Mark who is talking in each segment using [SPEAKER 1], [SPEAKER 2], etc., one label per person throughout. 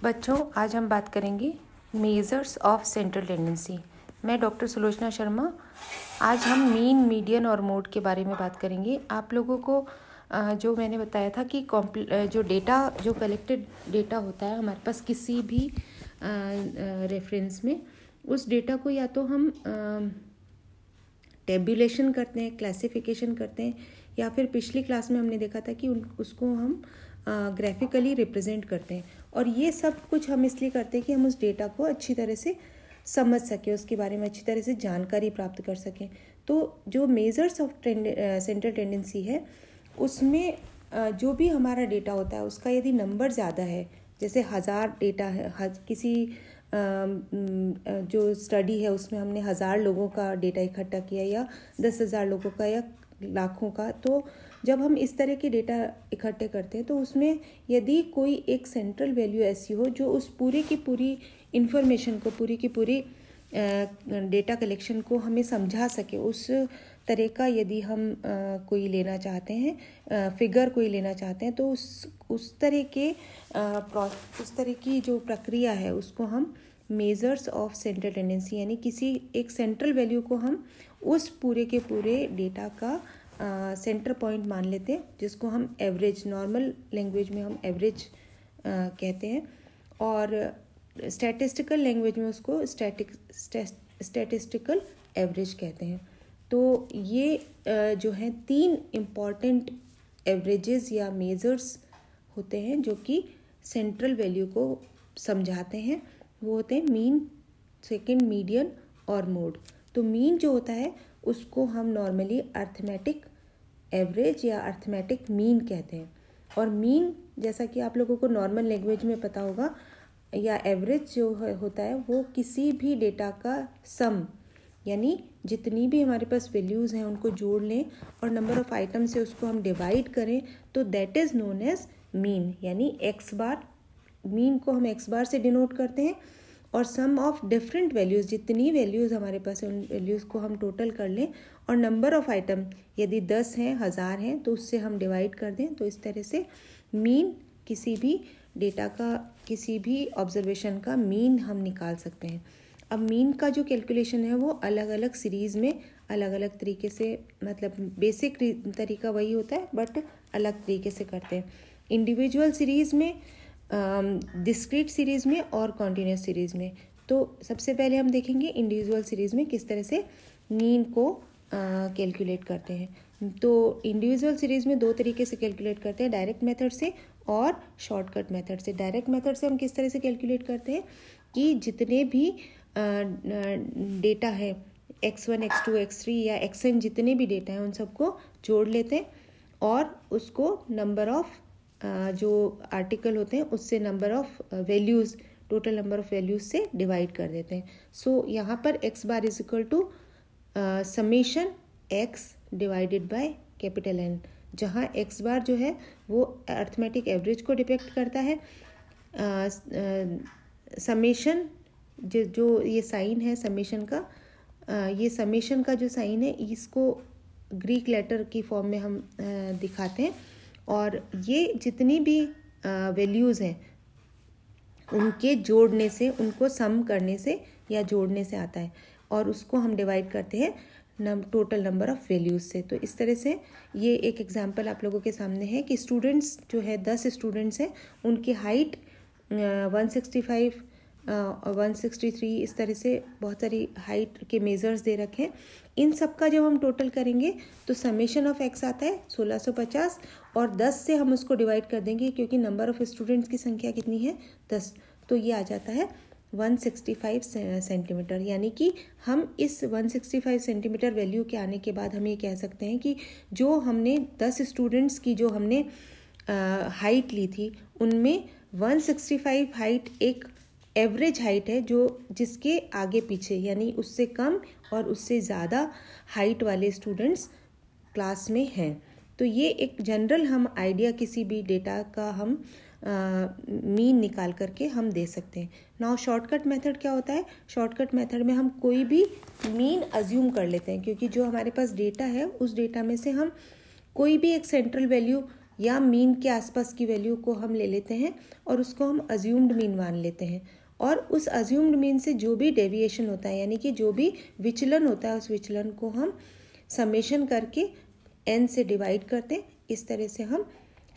[SPEAKER 1] बच्चों, आज हम बात करेंगे मेजर्स ऑफ सेंट्रल टेंडेंसी। मैं डॉक्टर सुलोचना शर्मा। आज हम मीन, मीडियन और मोड के बारे में बात करेंगे। आप लोगों को जो मैंने बताया था कि जो डेटा, जो कलेक्टेड डेटा होता है हमारे पास किसी भी रेफरेंस में, उस डेटा को या तो हम टेबुलेशन करते हैं, क्लासिफिकेशन करते हैं, या फिर पिछली क्लास में हमने देखा था कि उसको हम ग्राफिकली रिप्रेजेंट करते हैं। और ये सब कुछ हम इसलिए करते हैं कि हम उस डेटा को अच्छी तरह से समझ सकें, उसके बारे में अच्छी तरह से जानकारी प्राप्त कर सकें। तो जो मेजर्स ऑफ सेंट्रल टेंडेंसी है, उसमें जो भी हमारा डेटा होता है उसका यदि नंबर ज़्यादा है, जैसे 1000 डेटा है, किसी जो स्टडी है उसमें हमने 1000 लोगों का डेटा इकट्ठा किया या 10,000 लोगों का या लाखों का, तो जब हम इस तरह के डेटा इकट्ठे करते हैं तो उसमें यदि कोई एक सेंट्रल वैल्यू ऐसी हो जो उस पूरी की पूरी इन्फॉर्मेशन को, पूरी की पूरी डेटा कलेक्शन को हमें समझा सके, उस तरह का यदि हम कोई लेना चाहते हैं, फिगर कोई लेना चाहते हैं, तो उस तरह की जो प्रक्रिया है उसको हम मेजर्स ऑफ सेंट्रल टेंडेंसी, यानी किसी एक सेंट्रल वैल्यू को हम उस पूरे के पूरे डेटा का सेंटर पॉइंट मान लेते हैं, जिसको हम एवरेज, नॉर्मल लैंग्वेज में हम एवरेज कहते हैं, और स्टैटिस्टिकल लैंग्वेज में उसको स्टैटिस्टिकल एवरेज कहते हैं। तो ये जो हैं 3 इम्पॉर्टेंट एवरेजेस या मेजर्स होते हैं जो कि सेंट्रल वैल्यू को समझाते हैं। वो होते हैं मीन, सेकंड मीडियन और मोड। तो मीन जो होता है उसको हम नॉर्मली अर्थमेटिक एवरेज या अर्थमेटिक मीन कहते हैं। और मीन, जैसा कि आप लोगों को नॉर्मल लैंग्वेज में पता होगा, या एवरेज जो होता है वो किसी भी डेटा का सम, यानी जितनी भी हमारे पास वैल्यूज़ हैं उनको जोड़ लें और नंबर ऑफ आइटम से उसको हम डिवाइड करें, तो that is known as mean, यानी एक्स बार। मीन को हम एक्स बार से डिनोट करते हैं, और सम ऑफ डिफरेंट वैल्यूज़, जितनी वैल्यूज़ हमारे पास हैं उन वैल्यूज़ को हम टोटल कर लें, और नंबर ऑफ आइटम यदि 10 हैं, 1000 हैं, तो उससे हम डिवाइड कर दें। तो इस तरह से मीन, किसी भी डेटा का, किसी भी ऑब्जर्वेशन का मीन हम निकाल सकते हैं। अब मीन का जो कैलकुलेशन है वो अलग अलग सीरीज़ में अलग अलग तरीके से, मतलब बेसिक तरीका वही होता है बट अलग तरीके से करते हैं। इंडिविजुअल सीरीज़ में, डिस्क्रीट सीरीज़ में और कॉन्टीन्यूस सीरीज़ में। तो सबसे पहले हम देखेंगे इंडिविजुअल सीरीज़ में किस तरह से मीन को कैलकुलेट करते हैं। तो इंडिविजुअल सीरीज़ में 2 तरीके से कैलकुलेट करते हैं, डायरेक्ट मेथड से और शॉर्टकट मेथड से। डायरेक्ट मेथड से हम किस तरह से कैलकुलेट करते हैं कि जितने भी डेटा है, x1, x2, x3 या xn, जितने भी डेटा हैं उन सबको जोड़ लेते हैं और उसको नंबर ऑफ जो आर्टिकल होते हैं उससे number of values, total number of values से डिवाइड कर देते हैं। सो यहाँ पर x bar is equal to summation x divided by capital N, जहाँ x बार जो है वो अर्थमेटिक एवरेज को डिपेक्ट करता है। समेशन जो ये साइन है समेशन का, ये समेशन का जो साइन है इसको ग्रीक लेटर की फॉर्म में हम दिखाते हैं, और ये जितनी भी वैल्यूज़ हैं उनके जोड़ने से, उनको सम करने से या जोड़ने से आता है, और उसको हम डिवाइड करते हैं टोटल नंबर ऑफ वैल्यूज़ से। तो इस तरह से ये एक एग्जांपल आप लोगों के सामने है कि स्टूडेंट्स जो है 10 स्टूडेंट्स हैं, उनकी हाइट 165 163, इस तरह से बहुत सारी हाइट के मेजर्स दे रखे हैं। इन सब का जब हम टोटल करेंगे तो समेशन ऑफ x आता है 1650, और 10 से हम उसको डिवाइड कर देंगे क्योंकि नंबर ऑफ स्टूडेंट्स की संख्या कितनी है, 10, तो ये आ जाता है 165 सेंटीमीटर। यानी कि हम इस 165 सेंटीमीटर वैल्यू के आने के बाद हम ये कह सकते हैं कि जो हमने 10 स्टूडेंट्स की जो हमने हाइट ली थी उनमें 165 हाइट एक एवरेज हाइट है, जो जिसके आगे पीछे, यानी उससे कम और उससे ज़्यादा हाइट वाले स्टूडेंट्स क्लास में हैं। तो ये एक जनरल हम आइडिया किसी भी डेटा का हम मीन निकाल करके हम दे सकते हैं। नाउ शॉर्टकट मेथड क्या होता है? शॉर्टकट मेथड में हम कोई भी मीन अज्यूम कर लेते हैं, क्योंकि जो हमारे पास डेटा है उस डेटा में से हम कोई भी एक सेंट्रल वैल्यू या मीन के आसपास की वैल्यू को हम ले लेते हैं और उसको हम अज्यूम्ड मीन मान लेते हैं, और उस अज्यूम्ड मीन से जो भी डेविएशन होता है यानी कि जो भी विचलन होता है उस विचलन को हम समेशन करके n से डिवाइड करते हैं। इस तरह से हम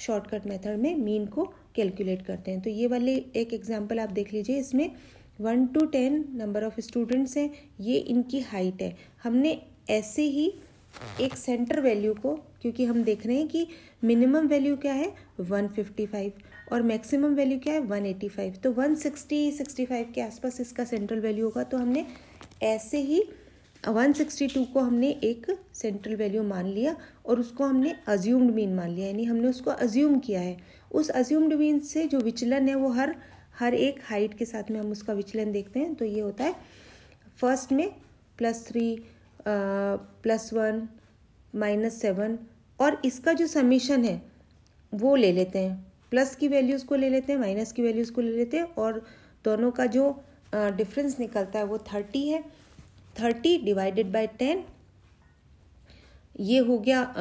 [SPEAKER 1] शॉर्टकट मेथड में मीन को कैलकुलेट करते हैं। तो ये वाले एक एग्जांपल आप देख लीजिए, इसमें 1 to 10 नंबर ऑफ स्टूडेंट्स हैं, ये इनकी हाइट है। हमने ऐसे ही एक सेंटर वैल्यू को, क्योंकि हम देख रहे हैं कि मिनिमम वैल्यू क्या है 155 और मैक्सिमम वैल्यू क्या है 185, तो 165 के आसपास इसका सेंट्रल वैल्यू होगा। तो हमने ऐसे ही 162 को हमने एक सेंट्रल वैल्यू मान लिया और उसको हमने अज्यूम्ड मीन मान लिया, यानी हमने उसको अज्यूम किया है। उस अज्यूम्ड मीन से जो विचलन है वो हर एक हाइट के साथ में हम उसका विचलन देखते हैं। तो ये होता है फर्स्ट में +3 +1 -7, और इसका जो समीशन है वो ले लेते हैं, प्लस की वैल्यूज़ को ले लेते हैं, माइनस की वैल्यूज़ को ले लेते हैं, और दोनों का जो डिफरेंस निकलता है वो 30 है। 30 डिवाइडेड बाय 10, ये हो गया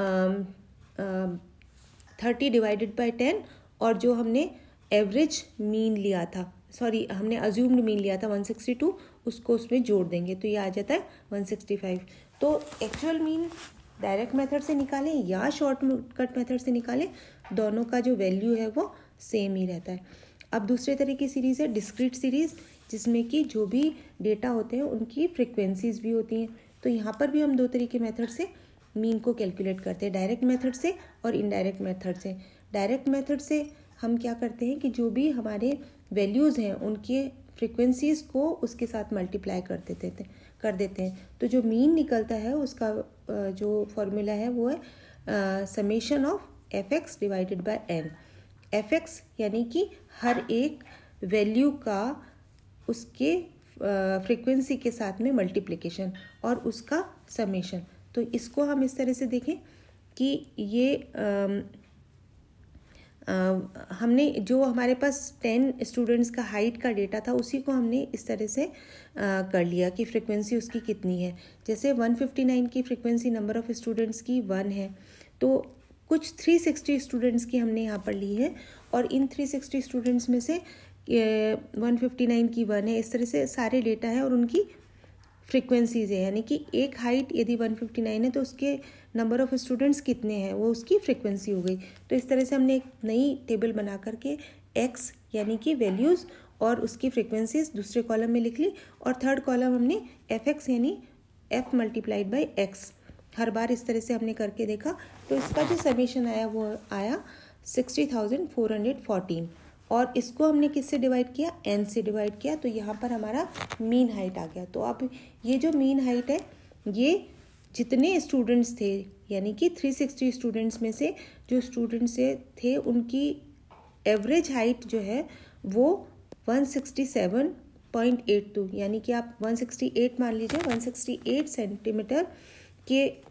[SPEAKER 1] 30 डिवाइडेड बाय 10, और जो हमने एवरेज मीन लिया था, सॉरी हमने अज्यूम्ड मीन लिया था 162, उसको उसमें जोड़ देंगे तो ये आ जाता है 165। तो एक्चुअल मीन डायरेक्ट मेथड से निकालें या शॉर्टकट मेथड से निकालें, दोनों का जो वैल्यू है वो सेम ही रहता है। अब दूसरे तरह की सीरीज़ है डिस्क्रीट सीरीज़, जिसमें कि जो भी डेटा होते हैं उनकी फ्रिक्वेंसीज भी होती हैं। तो यहाँ पर भी हम दो तरीके मेथड से मीन को कैलकुलेट करते हैं, डायरेक्ट मेथड से और इनडायरेक्ट मेथड से। डायरेक्ट मेथड से हम क्या करते हैं कि जो भी हमारे वैल्यूज़ हैं उनके फ्रिक्वेंसीज को उसके साथ मल्टीप्लाई कर देते हैं। तो जो मीन निकलता है उसका जो फॉर्मूला है वो है summation of fx divided by n। fx यानी कि हर एक वैल्यू का उसके फ्रीक्वेंसी के साथ में मल्टीप्लिकेशन और उसका समेशन। तो इसको हम इस तरह से देखें कि ये हमने जो हमारे पास 10 स्टूडेंट्स का हाइट का डेटा था उसी को हमने इस तरह से कर लिया कि फ्रीक्वेंसी उसकी कितनी है। जैसे 159 की फ्रीक्वेंसी नंबर ऑफ़ स्टूडेंट्स की 1 है, तो कुछ 360 स्टूडेंट्स की हमने यहाँ पर ली है, और इन 360 स्टूडेंट्स में से 159 की 1 है। इस तरह से सारे डेटा है और उनकी फ्रीक्वेंसीज है, यानी कि एक हाइट यदि 159 है तो उसके नंबर ऑफ़ स्टूडेंट्स कितने हैं वो उसकी फ्रीक्वेंसी हो गई। तो इस तरह से हमने एक नई टेबल बना करके x यानी कि वैल्यूज़ और उसकी फ्रीक्वेंसीज दूसरे कॉलम में लिख ली, और थर्ड कॉलम हमने fx यानी f मल्टीप्लाइड बाई x हर बार इस तरह से हमने करके देखा। तो इसका जो समेशन आया वो आया 60,414, और इसको हमने किससे डिवाइड किया, n से डिवाइड किया, तो यहाँ पर हमारा मीन हाइट आ गया। तो अब ये जो मीन हाइट है ये जितने स्टूडेंट्स थे यानी कि 360 स्टूडेंट्स में से जो स्टूडेंट्स थे उनकी एवरेज हाइट जो है वो 167.82 यानी कि आप 168 मान लीजिए, 168 सेंटीमीटर के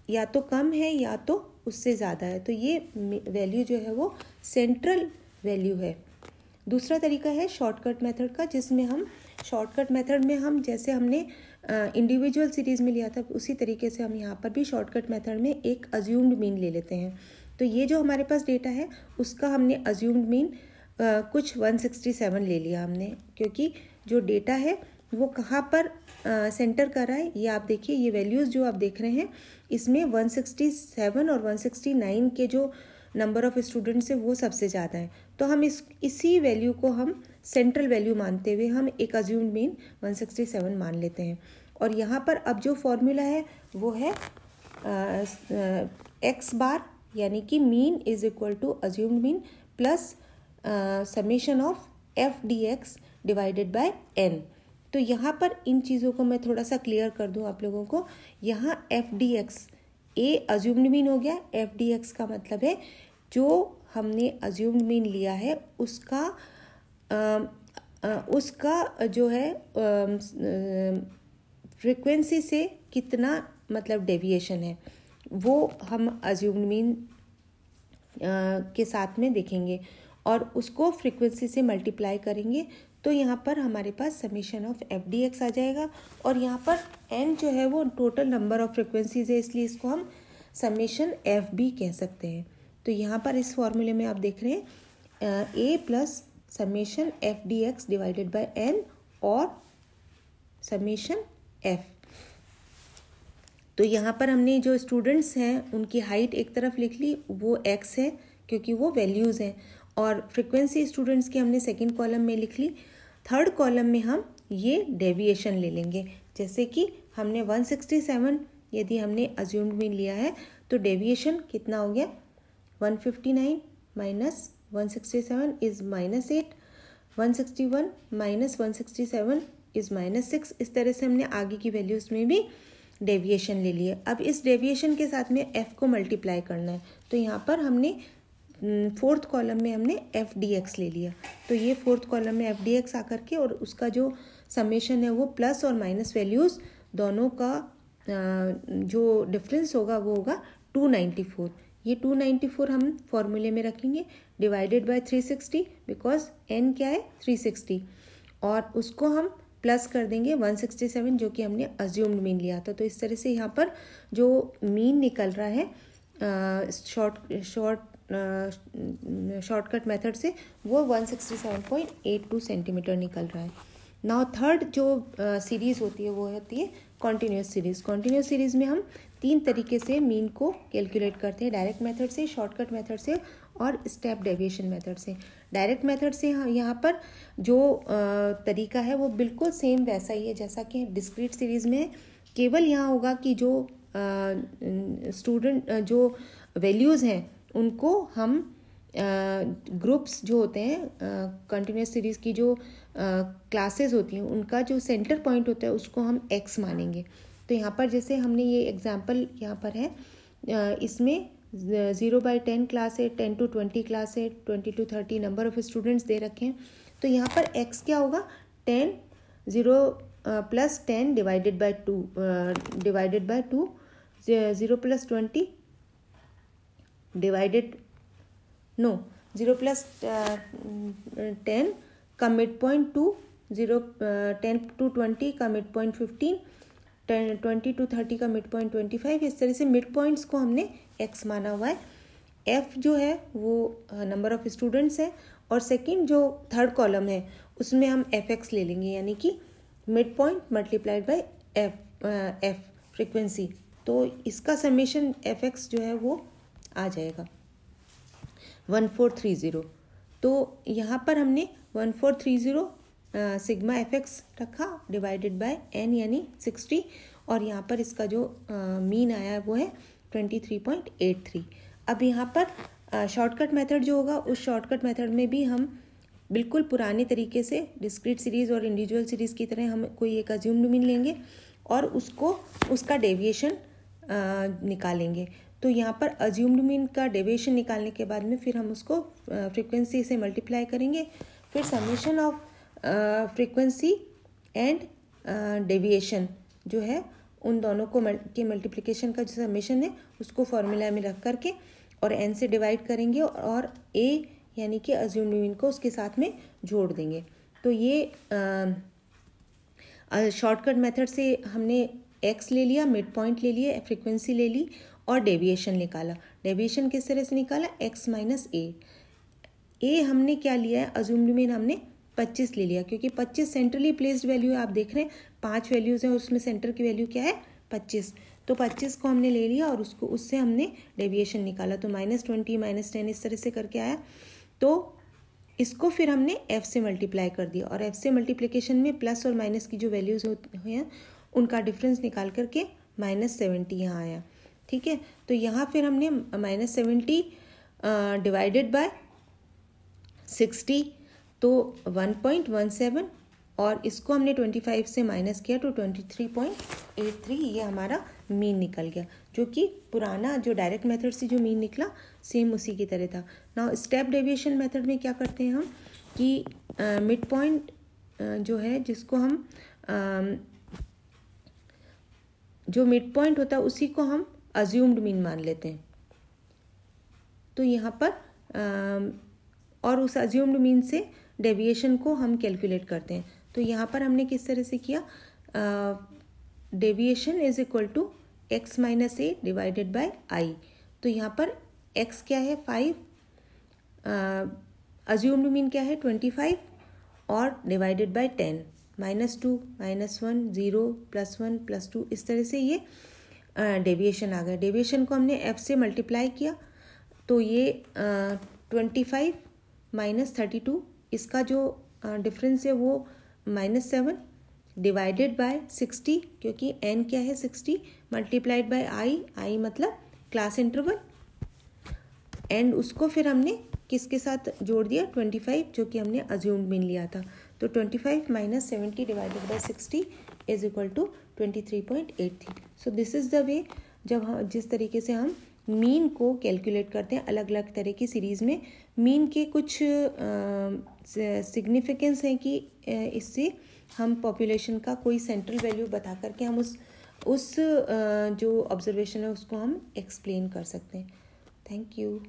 [SPEAKER 1] या तो कम है या तो उससे ज़्यादा है। तो ये वैल्यू जो है वो सेंट्रल वैल्यू है। दूसरा तरीका है शॉर्टकट मेथड का, जिसमें हम शॉर्टकट मेथड में हम जैसे हमने इंडिविजुअल सीरीज़ में लिया था उसी तरीके से हम यहाँ पर भी शॉर्टकट मेथड में एक अज्यूम्ड मीन ले लेते हैं। तो ये जो हमारे पास डेटा है उसका हमने अज्यूम्ड मीन कुछ 167 ले लिया हमने, क्योंकि जो डेटा है वो कहाँ पर सेंटर कर रहा है ये आप देखिए। ये वैल्यूज़ जो आप देख रहे हैं इसमें 167 और 169 के जो नंबर ऑफ़ स्टूडेंट्स है वो सबसे ज़्यादा है। तो हम इसी वैल्यू को हम सेंट्रल वैल्यू मानते हुए हम एक अज्यूम्ड मीन 167 मान लेते हैं। और यहाँ पर अब जो फॉर्मूला है वो है x बार यानी कि mean is equal to assumed mean plus summation of f dx divided by n। तो यहाँ पर इन चीज़ों को मैं थोड़ा सा क्लियर कर दूँ आप लोगों को। यहाँ f dx a assumed mean हो गया, f dx का मतलब है जो हमने अज्यूम्ड मीन लिया है उसका जो है फ्रीक्वेंसी से कितना मतलब डेविएशन है वो हम अज्यूम्ड मीन के साथ में देखेंगे और उसको फ्रीक्वेंसी से मल्टीप्लाई करेंगे। तो यहाँ पर हमारे पास summation of f d x आ जाएगा, और यहाँ पर n जो है वो टोटल नंबर ऑफ फ्रिक्वेंसीज है, इसलिए इसको हम समेशन एफ बी कह सकते हैं। तो यहाँ पर इस फॉर्मूले में आप देख रहे हैं a plus summation f d x divided by n और समेशन एफ। तो यहाँ पर हमने जो स्टूडेंट्स हैं उनकी हाइट एक तरफ लिख ली, वो एक्स है क्योंकि वो वैल्यूज़ हैं, और फ्रीक्वेंसी स्टूडेंट्स की हमने सेकंड कॉलम में लिख ली। थर्ड कॉलम में हम ये डेविएशन ले लेंगे, जैसे कि हमने 167 यदि हमने अज्यूम्ड मीन लिया है तो डेविएशन कितना हो गया 159 माइनस 167 इज़ -8, 161 माइनस 167 इज़ -6। इस तरह से हमने आगे की वैल्यूज़ में भी डेविएशन ले लिया। अब इस डेविएशन के साथ में f को मल्टीप्लाई करना है, तो यहाँ पर हमने फोर्थ कॉलम में हमने एफ डी एक्स ले लिया। तो ये फोर्थ कॉलम में एफ डी एक्स आकर के और उसका जो समेशन है वो प्लस और माइनस वैल्यूज़ दोनों का जो डिफरेंस होगा वो होगा 294। ये 294 हम फॉर्मूले में रखेंगे डिवाइडेड बाय 360, बिकॉज n क्या है 360, और उसको हम प्लस कर देंगे 167 जो कि हमने अज्यूम्ड मीन लिया था। तो इस तरह से यहाँ पर जो मीन निकल रहा है शॉर्टकट मेथड से वो 167.82 सेंटीमीटर निकल रहा है। नाउ थर्ड जो सीरीज़ होती है वो होती है कॉन्टीन्यूस सीरीज़। कॉन्टीन्यूस सीरीज़ में हम तीन तरीके से मीन को कैलकुलेट करते हैं, डायरेक्ट मेथड से, शॉर्टकट मेथड से और स्टेप डेविएशन मेथड से। डायरेक्ट मेथड से यहाँ पर जो तरीका है वो बिल्कुल सेम वैसा ही है जैसा कि डिस्क्रीट सीरीज़ में है, केवल यहाँ होगा कि जो स्टूडेंट जो वैल्यूज़ हैं उनको हम ग्रुप्स जो होते हैं कंटिन्यूस सीरीज़ की जो क्लासेस होती हैं उनका जो सेंटर पॉइंट होता है उसको हम x मानेंगे। तो यहाँ पर जैसे हमने ये एग्जांपल यहाँ पर है, इसमें 0/10 क्लास है, 10 to 20 क्लास है, 20 to 30 number of students they रखे हैं। तो यहाँ पर x क्या होगा 0 + 10 डिवाइडेड बाय 2 0 + 20 डिवाइडेड 0 + 10 का मिड पॉइंट 2, 10 to 20 का मिड पॉइंट 15, 20 to 30 का मिड पॉइंट 25। इस तरह से मिड पॉइंट्स को हमने x माना हुआ है। f जो है वो नंबर ऑफ स्टूडेंट्स है, और सेकंड जो थर्ड कॉलम है उसमें हम fx ले लेंगे, यानी कि mid point multiplied by f frequency. तो इसका समेशन fx जो है वो आ जाएगा 1430। तो यहाँ पर हमने 1430 सिग्मा fx रखा डिवाइडेड बाय n यानी 60, और यहाँ पर इसका जो मीन आया वो है 23.83। अब यहाँ पर शॉर्टकट मेथड जो होगा उस शॉर्टकट मेथड में भी हम बिल्कुल पुराने तरीके से डिस्क्रीट सीरीज़ और इंडिविजुअल सीरीज़ की तरह हम कोई एक अज्यूम्ड मीन लेंगे और उसका डेविएशन निकालेंगे। तो यहाँ पर अज्यूम्ड मीन का डेविएशन निकालने के बाद में फिर हम उसको फ्रीक्वेंसी से मल्टीप्लाई करेंगे, फिर summation of frequency and deviation जो है उन दोनों को के मल्टीप्लिकेशन का जो समेशन है उसको फॉर्मूला में रख करके और n से डिवाइड करेंगे और a यानी कि अज्यूम्ड मीन को उसके साथ में जोड़ देंगे। तो ये शॉर्टकट मेथड से हमने x ले लिया, मिड पॉइंट ले लिया, फ्रीक्वेंसी ले ली और डेविएशन निकाला। डेविएशन किस तरह से निकाला x - a हमने क्या लिया है, अज्यूम्ड मीन हमने 25 ले लिया, क्योंकि 25 सेंट्रली प्लेस्ड वैल्यू है। आप देख रहे हैं 5 वैल्यूज़ हैं और उसमें सेंटर की वैल्यू क्या है 25। तो 25 को हमने ले लिया और उससे हमने डेविएशन निकाला, तो -20 -10 इस तरह से करके आया। तो इसको फिर हमने f से मल्टीप्लाई कर दिया और f से मल्टीप्लिकेशन में प्लस और माइनस की जो वैल्यूज़ होती हैं उनका डिफरेंस निकाल करके -70 यहाँ आया। ठीक है, तो यहाँ फिर हमने -70 डिवाइडेड बाय 60 तो 1.17, और इसको हमने 25 से माइनस किया तो 23.83 ये हमारा मीन निकल गया, जो कि पुराना जो डायरेक्ट मेथड से जो मीन निकला सेम उसी की तरह था। नाउ स्टेप डेविएशन मेथड में क्या करते हैं हम कि मिड पॉइंट जो है जिसको हम जो मिड पॉइंट होता है उसी को हम अज्यूम्ड मीन मान लेते हैं। तो यहाँ पर और उस अज्यूम्ड मीन से डेविएशन को हम कैलकुलेट करते हैं। तो यहाँ पर हमने किस तरह से किया, deviation is equal to x - a divided by i। तो यहाँ पर x क्या है 5, अज्यूम्ड मीन क्या है 25 और डिवाइडेड बाय 10, -2 -1 0 +1 +2, इस तरह से ये डेविएशन आ गया। डेविएशन को हमने f से मल्टीप्लाई किया तो ये 25 -32, इसका जो डिफरेंस है वो -7 डिवाइडेड बाय 60, क्योंकि n क्या है 60, मल्टीप्लाइड बाय i मतलब क्लास इंटरवल, एंड उसको फिर हमने किसके साथ जोड़ दिया 25, जो कि हमने अज्यूम्ड मीन लिया था। तो 25 - 70 divided by 60 is equal to 23.83। So this is the way जब हम जिस तरीके से हम मीन को कैलकुलेट करते हैं अलग अलग तरह की सीरीज़ में। मीन के कुछ सिग्निफिकेंस हैं कि इससे हम पॉपुलेशन का कोई सेंट्रल वैल्यू बता करके हम उस जो ऑब्जर्वेशन है उसको हम एक्सप्लेन कर सकते हैं। Thank you.